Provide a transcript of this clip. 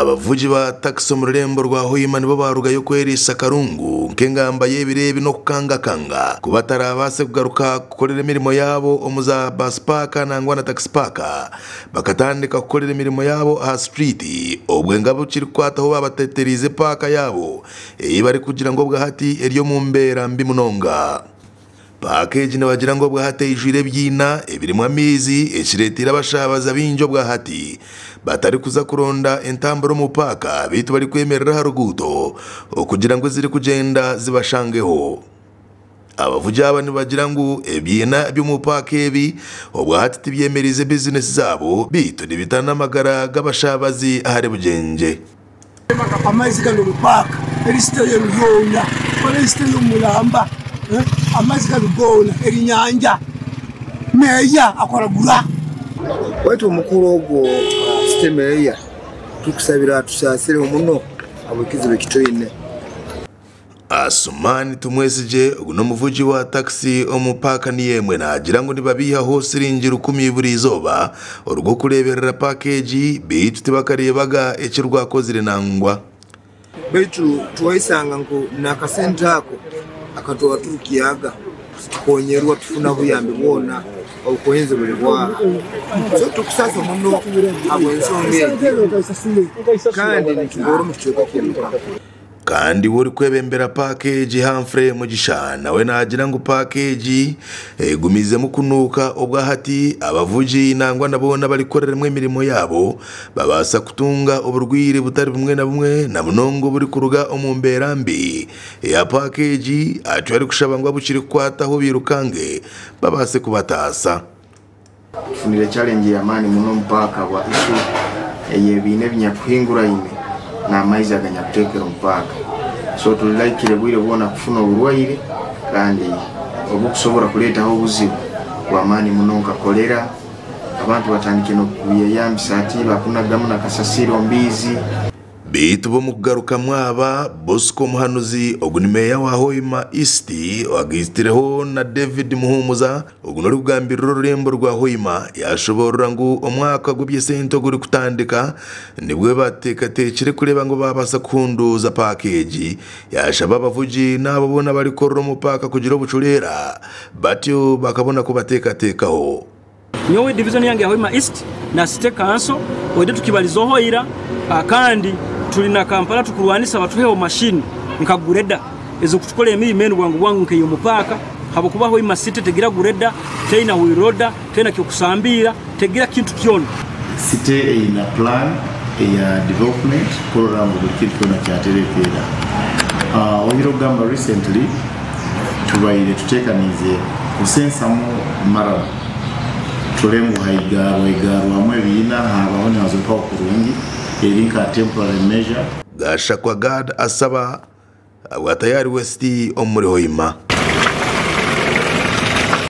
abavuji ba taxi mu rurembo rwa Hoima nibo barugayo kwerisa karungu nkengamba yebirebi no kukangakanga kubatarabase kugaruka gukorera imirimo yabo omuza bus park nangwa na taxi park bakatandika gukorera imirimo yabo ha street obwe ngabo kiri kwataho babateterize park yabo bari kugira ngo bwahati eriyo mu mbera mbi munonga package nabagira ngo bwahate ijire byina ebirimo amizi ekiretira bashabaza binjo bwahati batari kuza kuronda entambaro mu paka bitu bari kwemerera haruguto okugira ngo ziri kugenda zibashangeho abavuja abantu bagira ngo ebyina byo mu paka ebi obwahati tibyemerize business zabo bitu nibitana magara gabashabazi ahari bugenje amazi kandi mu paka erisite y'Ruyonga erisite y'Umuramba amazi kabigona erinyanja meya akoragura waitu umukuru ogwo meya tukusabira tushasire muno abukize bekitoine Asumani tumwesije uno muvuji wa taxi omupaka ni yemwe nagira ngo nibabiha hose ringira 10 buri izoba urwo kureberera package bitu tibakarebaga ekirwa kozire nangwa bitu tuwaisanga ngo nakasenta ako akatoa tukiyaga konyerwa tufuna buyambe bona okuyenze buli bwa so tukusasa muno abwensonge kandi nikigoro mu kiyoka kimpa kandi wori kwebembera package Humphrey Mugishana we nagira ngo package gumize mu kunuka obwahati abavuji nangwa nabona bari koreremwe imirimo yabo babasa kutunga uburwire butari bumwe na bumwe na munongo buri kuruga omumbera mbi ya package atwari kushabangwa bukiri kwataho birukange babase kubatasa funire challenge ya mani muno mpaka wa isu yebine binyakwingura ine na maiza ganya kutekera mpaka so tulilakire bwire bona kufuna urwaire kandi obukusobora kuleta aho buzibu kwa mani munonka kolera abantu batandike no kuyeyambisa ati bakuna gamu na kasasiro mbizi bitu bo mugaruka mwaba Bosco Muhanuzi ogunimeya wa Hoima East wagistireho na David Muhumuza ogunori kugambiriro rurembo rwa Hoima yashobora ngo omwaka gubye sento guri kutandika nibwe batekatekire kureba ngo babasa kunduza package yashaba bavuji nabo bona bari korro mu paka kugira obuculera batyo bakabona ko batekatekaho nyowe division yange ya Hoima East na City Council wede tukibalizo hoira kandi tulina Kampala tukulwanisa batuheho machine nkagureda ezo kutukole emirimo bwangu nkeyo mupaka habo kubaho imasite tegira gureda tena wiroda tena kyokusambira tegira kintu kyona city ina plan ya development program bukiti kona kyaterekera oyiro gamba recently tubaire tutekanize kusensa mu mara tulemu haigarwa amwe bina habaho nazo kwa kurungi Erinka temporary measure Gashakwa God asaba abwatayari West omuri Hoima.